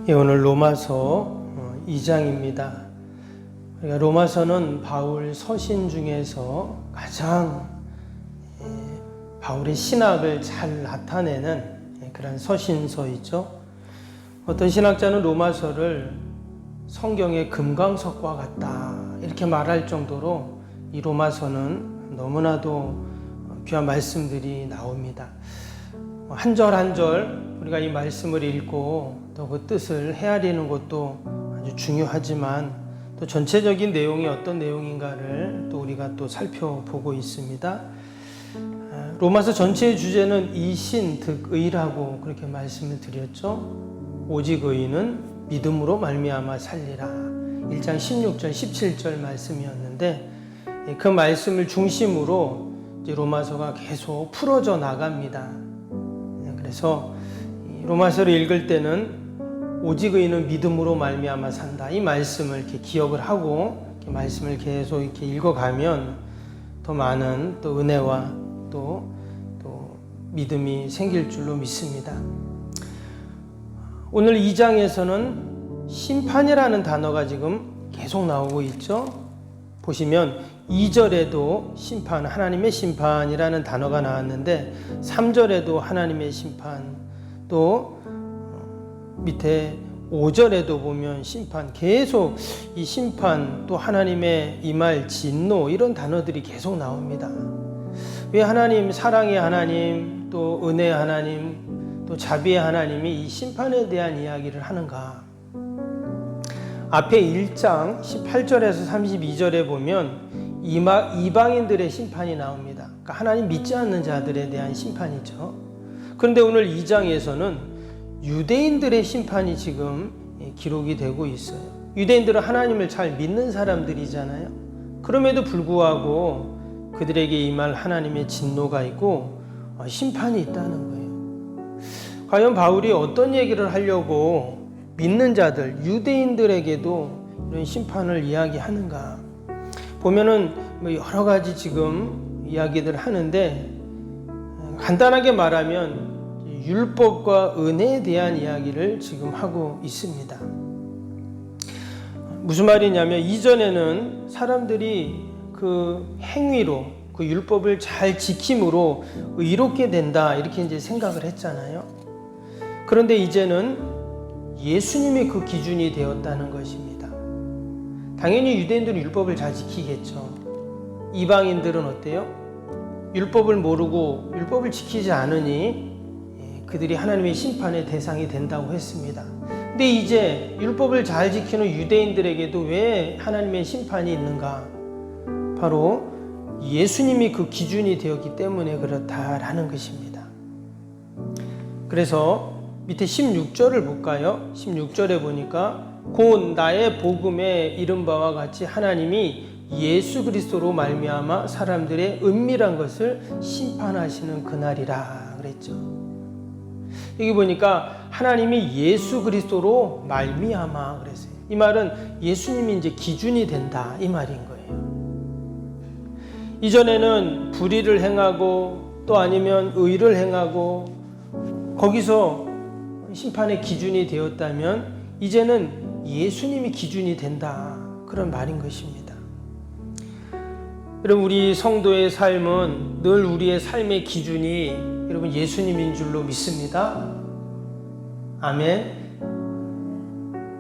예, 오늘 로마서 2장입니다. 로마서는 바울 서신 중에서 가장 바울의 신학을 잘 나타내는 그런 서신서이죠. 어떤 신학자는 로마서를 성경의 금강석과 같다 이렇게 말할 정도로 이 로마서는 너무나도 귀한 말씀들이 나옵니다. 한 절 한 절 우리가 이 말씀을 읽고 또 그 뜻을 헤아리는 것도 아주 중요하지만 또 전체적인 내용이 어떤 내용인가를 또 우리가 또 살펴보고 있습니다. 로마서 전체의 주제는 이신 득의라고 그렇게 말씀을 드렸죠. 오직 의인은 믿음으로 말미암아 살리라. 1장 16절 17절 말씀이었는데 그 말씀을 중심으로 이제 로마서가 계속 풀어져 나갑니다. 그래서 로마서를 읽을 때는 오직 의인은 믿음으로 말미암아 산다. 이 말씀을 이렇게 기억을 하고 이렇게 말씀을 계속 이렇게 읽어가면 더 많은 또 은혜와 또 믿음이 생길 줄로 믿습니다. 오늘 2장에서는 심판이라는 단어가 지금 계속 나오고 있죠. 보시면 2절에도 심판, 하나님의 심판이라는 단어가 나왔는데 3절에도 하나님의 심판, 또 밑에 5절에도 보면 심판, 계속 이 심판 또 하나님의 임할 진노 이런 단어들이 계속 나옵니다. 왜 하나님, 사랑의 하나님, 또 은혜의 하나님, 또 자비의 하나님이 이 심판에 대한 이야기를 하는가? 앞에 1장 18절에서 32절에 보면 이방인들의 심판이 나옵니다. 그러니까 하나님 믿지 않는 자들에 대한 심판이죠. 그런데 오늘 2장에서는 유대인들의 심판이 지금 기록이 되고 있어요. 유대인들은 하나님을 잘 믿는 사람들이잖아요. 그럼에도 불구하고 그들에게 임할 하나님의 진노가 있고 심판이 있다는 거예요. 과연 바울이 어떤 얘기를 하려고 믿는 자들, 유대인들에게도 이런 심판을 이야기하는가? 보면은 여러 가지 지금 이야기들 하는데 간단하게 말하면 율법과 은혜에 대한 이야기를 지금 하고 있습니다. 무슨 말이냐면 이전에는 사람들이 그 행위로 그 율법을 잘 지킴으로 의롭게 된다 이렇게 이제 생각을 했잖아요. 그런데 이제는 예수님이 그 기준이 되었다는 것입니다. 당연히 유대인들은 율법을 잘 지키겠죠. 이방인들은 어때요? 율법을 모르고 율법을 지키지 않으니 그들이 하나님의 심판의 대상이 된다고 했습니다. 근데 이제 율법을 잘 지키는 유대인들에게도 왜 하나님의 심판이 있는가? 바로 예수님이 그 기준이 되었기 때문에 그렇다라는 것입니다. 그래서 밑에 16절을 볼까요? 16절에 보니까 곧 나의 복음에 이른 바와 같이 하나님이 예수 그리스도로 말미암아 사람들의 은밀한 것을 심판하시는 그날이라 그랬죠. 여기 보니까 하나님이 예수 그리스도로 말미암아 그랬어요. 이 말은 예수님이 이제 기준이 된다 이 말인 거예요. 이전에는 불의를 행하고 또 아니면 의를 행하고 거기서 심판의 기준이 되었다면 이제는 예수님이 기준이 된다 그런 말인 것입니다. 여러분 우리 성도의 삶은 늘 우리의 삶의 기준이 여러분 예수님인 줄로 믿습니다. 아멘.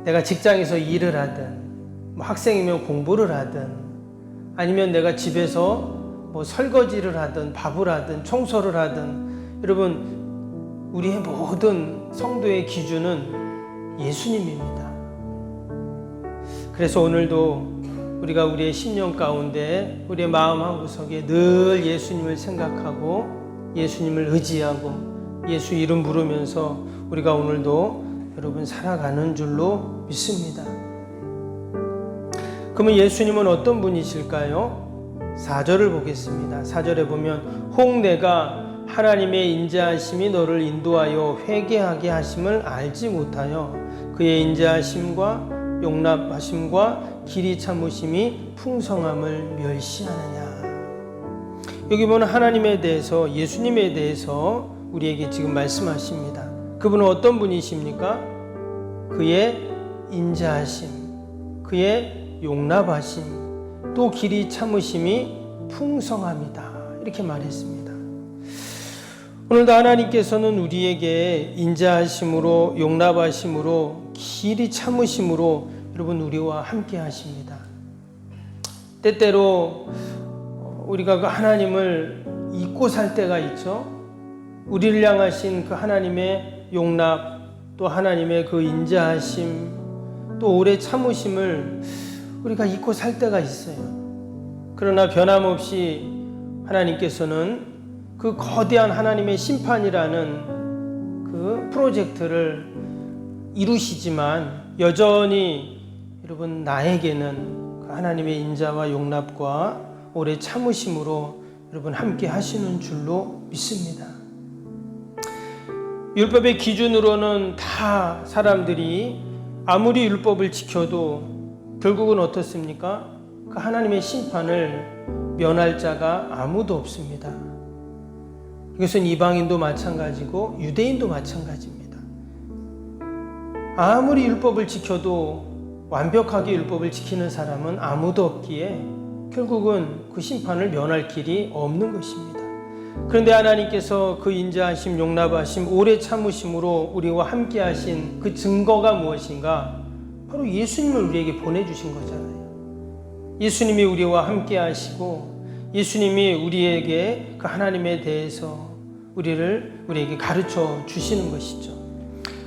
내가 직장에서 일을 하든 학생이면 공부를 하든 아니면 내가 집에서 설거지를 하든 밥을 하든 청소를 하든 여러분 우리의 모든 성도의 기준은 예수님입니다. 그래서 오늘도 우리가 우리의 심령 가운데 우리의 마음 한구석에 늘 예수님을 생각하고 예수님을 의지하고 예수 이름 부르면서 우리가 오늘도 여러분 살아가는 줄로 믿습니다. 그러면 예수님은 어떤 분이실까요? 4절을 보겠습니다. 4절에 보면 혹 내가 하나님의 인자하심이 너를 인도하여 회개하게 하심을 알지 못하여 그의 인자하심과 용납하심과 길이 참으심이 풍성함을 멸시하느냐. 여기 보면 하나님에 대해서 예수님에 대해서 우리에게 지금 말씀하십니다. 그분은 어떤 분이십니까? 그의 인자하심, 그의 용납하심, 또 길이 참으심이 풍성합니다. 이렇게 말했습니다. 오늘도 하나님께서는 우리에게 인자하심으로, 용납하심으로, 길이 참으심으로 여러분 우리와 함께 하십니다. 때때로 우리가 그 하나님을 잊고 살 때가 있죠. 우리를 향하신 그 하나님의 용납, 또 하나님의 그 인자하심, 또 오래 참으심을 우리가 잊고 살 때가 있어요. 그러나 변함없이 하나님께서는 그 거대한 하나님의 심판이라는 그 프로젝트를 이루시지만 여전히 여러분 나에게는 그 하나님의 인자와 용납과 오래 참으심으로 여러분 함께 하시는 줄로 믿습니다. 율법의 기준으로는 다 사람들이 아무리 율법을 지켜도 결국은 어떻습니까? 그 하나님의 심판을 면할 자가 아무도 없습니다. 이것은 이방인도 마찬가지고 유대인도 마찬가지입니다. 아무리 율법을 지켜도 완벽하게 율법을 지키는 사람은 아무도 없기에 결국은 그 심판을 면할 길이 없는 것입니다. 그런데 하나님께서 그 인자하심, 용납하심, 오래 참으심으로 우리와 함께 하신 그 증거가 무엇인가? 바로 예수님을 우리에게 보내주신 거잖아요. 예수님이 우리와 함께 하시고 예수님이 우리에게 그 하나님에 대해서 우리에게 가르쳐 주시는 것이죠.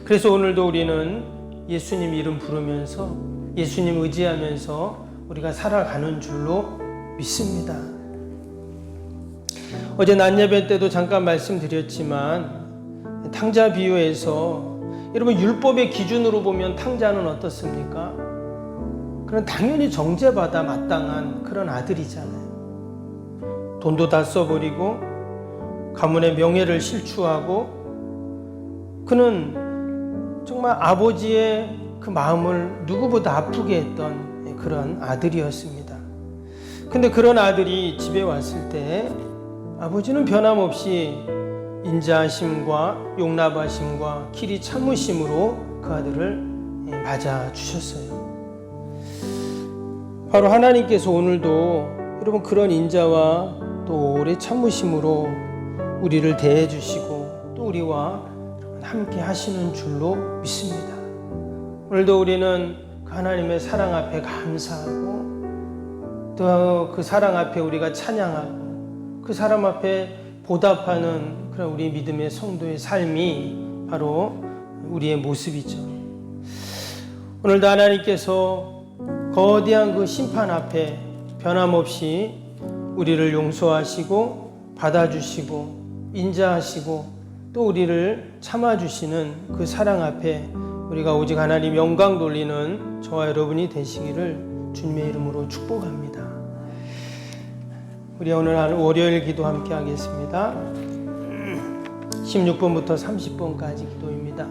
그래서 오늘도 우리는 예수님 이름 부르면서 예수님 의지하면서 우리가 살아가는 줄로 믿습니다. 어제 낮 예배 때도 잠깐 말씀드렸지만 탕자 비유에서 여러분 율법의 기준으로 보면 탕자는 어떻습니까? 그런 당연히 정죄받아 마땅한 그런 아들이잖아요. 돈도 다 써버리고 가문의 명예를 실추하고 그는 정말 아버지의 그 마음을 누구보다 아프게 했던 그런 아들이었습니다. 근데 그런 아들이 집에 왔을 때 아버지는 변함없이 인자하심과 용납하심과 길이 참으심으로 그 아들을 맞아주셨어요. 바로 하나님께서 오늘도 여러분 그런 인자와 또 오래 참으심으로 우리를 대해주시고 또 우리와 함께 하시는 줄로 믿습니다. 오늘도 우리는 그 하나님의 사랑 앞에 감사하고 또 그 사랑 앞에 우리가 찬양하고 그 사람 앞에 보답하는 그런 우리 믿음의 성도의 삶이 바로 우리의 모습이죠. 오늘도 하나님께서 거대한 그 심판 앞에 변함없이 우리를 용서하시고 받아주시고 인자하시고 또 우리를 참아주시는 그 사랑 앞에 우리가 오직 하나님 영광 돌리는 저와 여러분이 되시기를 주님의 이름으로 축복합니다. 우리 오늘 월요일 기도 함께 하겠습니다. 16번부터 30번까지 기도입니다.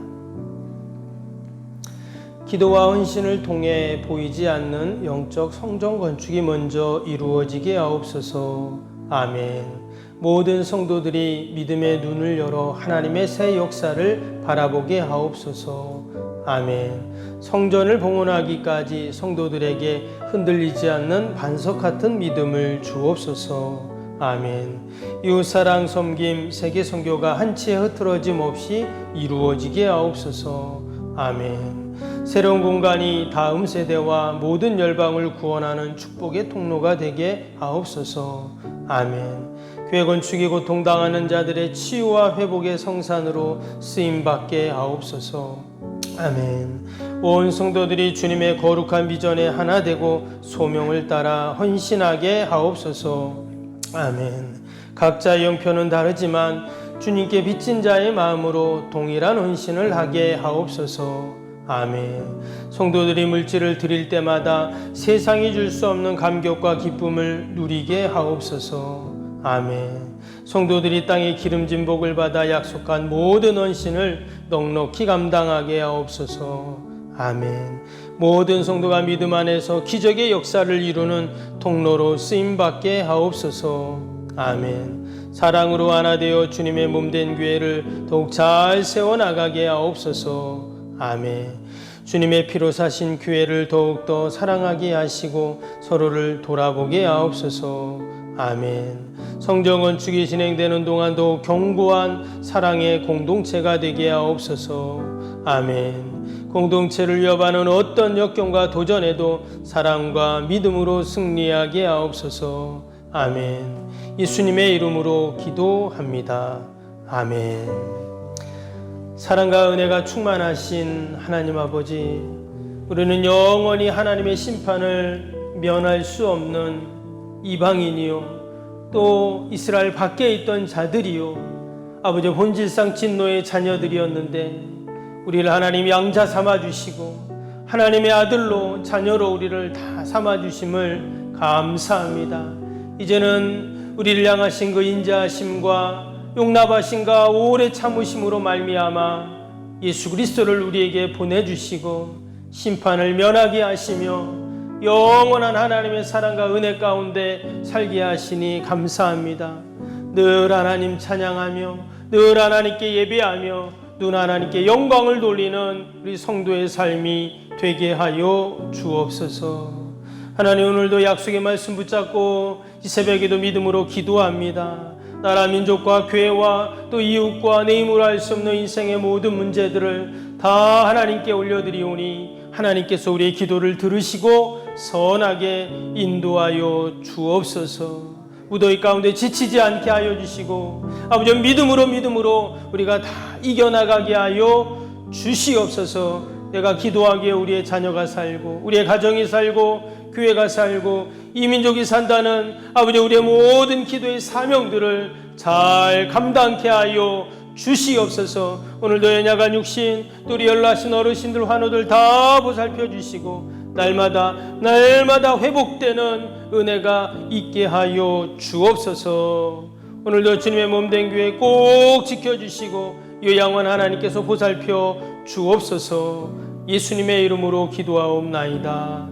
기도와 헌신을 통해 보이지 않는 영적 성전 건축이 먼저 이루어지게 하옵소서. 아멘. 모든 성도들이 믿음의 눈을 열어 하나님의 새 역사를 바라보게 하옵소서. 아멘. 성전을 봉헌하기까지 성도들에게 흔들리지 않는 반석 같은 믿음을 주옵소서. 아멘. 이웃사랑 섬김 세계 선교가 한치의 흐트러짐 없이 이루어지게 하옵소서. 아멘. 새로운 공간이 다음 세대와 모든 열방을 구원하는 축복의 통로가 되게 하옵소서. 아멘. 교회 건축이 고통당하는 자들의 치유와 회복의 성산으로 쓰임받게 하옵소서. 아멘. 온 성도들이 주님의 거룩한 비전에 하나 되고 소명을 따라 헌신하게 하옵소서. 아멘. 각자의 형편은 다르지만 주님께 빚진 자의 마음으로 동일한 헌신을 하게 하옵소서. 아멘. 성도들이 물질을 드릴 때마다 세상이 줄 수 없는 감격과 기쁨을 누리게 하옵소서. 아멘. 성도들이 땅의 기름진 복을 받아 약속한 모든 헌신을 넉넉히 감당하게 하옵소서. 아멘. 모든 성도가 믿음 안에서 기적의 역사를 이루는 통로로 쓰임받게 하옵소서. 아멘. 사랑으로 하나 되어 주님의 몸된 교회를 더욱 잘 세워나가게 하옵소서. 아멘. 주님의 피로 사신 교회를 더욱더 사랑하게 하시고 서로를 돌아보게 하옵소서. 아멘. 성전 건축이 진행되는 동안도 견고한 사랑의 공동체가 되게 하옵소서. 아멘. 공동체를 위협하는 어떤 역경과 도전에도 사랑과 믿음으로 승리하게 하옵소서. 아멘. 예수님의 이름으로 기도합니다. 아멘. 사랑과 은혜가 충만하신 하나님 아버지, 우리는 영원히 하나님의 심판을 면할 수 없는 이방인이요 또 이스라엘 밖에 있던 자들이요 아버지 본질상 진노의 자녀들이었는데 우리를 하나님 양자 삼아주시고 하나님의 아들로 자녀로 우리를 다 삼아주심을 감사합니다. 이제는 우리를 향하신 그 인자하심과 용납하심과 오래 참으심으로 말미암아 예수 그리스도를 우리에게 보내주시고 심판을 면하게 하시며 영원한 하나님의 사랑과 은혜 가운데 살게 하시니 감사합니다. 늘 하나님 찬양하며 늘 하나님께 예배하며 눈 하나님께 영광을 돌리는 우리 성도의 삶이 되게 하여 주옵소서. 하나님, 오늘도 약속의 말씀 붙잡고 이 새벽에도 믿음으로 기도합니다. 나라 민족과 교회와 또 이웃과 내 힘으로 할 수 없는 인생의 모든 문제들을 다 하나님께 올려드리오니 하나님께서 우리의 기도를 들으시고 선하게 인도하여 주옵소서. 무더위 가운데 지치지 않게 하여 주시고 아버지 믿음으로 우리가 다 이겨나가게 하여 주시옵소서. 내가 기도하기에 우리의 자녀가 살고 우리의 가정이 살고 교회가 살고 이 민족이 산다는 아버지 우리의 모든 기도의 사명들을 잘 감당케 하여 주시옵소서. 오늘도 연약한 육신 또 우리 연락하신 어르신들 환우들 다 보살펴 주시고 날마다 회복되는 은혜가 있게 하여 주옵소서. 오늘도 주님의 몸된 교회 꼭 지켜주시고 요양원 하나님께서 보살펴 주옵소서. 예수님의 이름으로 기도하옵나이다.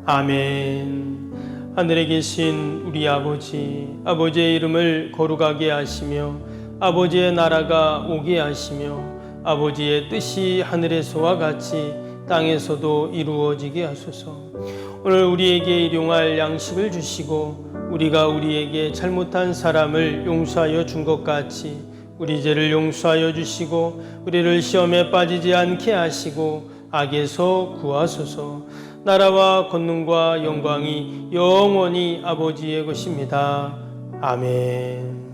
아멘. 하늘에 계신 우리 아버지의 이름을 거룩하게 하시며 아버지의 나라가 오게 하시며 아버지의 뜻이 하늘에서와 같이 땅에서도 이루어지게 하소서. 오늘 우리에게 일용할 양식을 주시고 우리가 우리에게 잘못한 사람을 용서하여 준 것 같이 우리 죄를 용서하여 주시고 우리를 시험에 빠지지 않게 하시고 악에서 구하소서. 나라와 권능과 영광이 영원히 아버지의 것입니다. 아멘.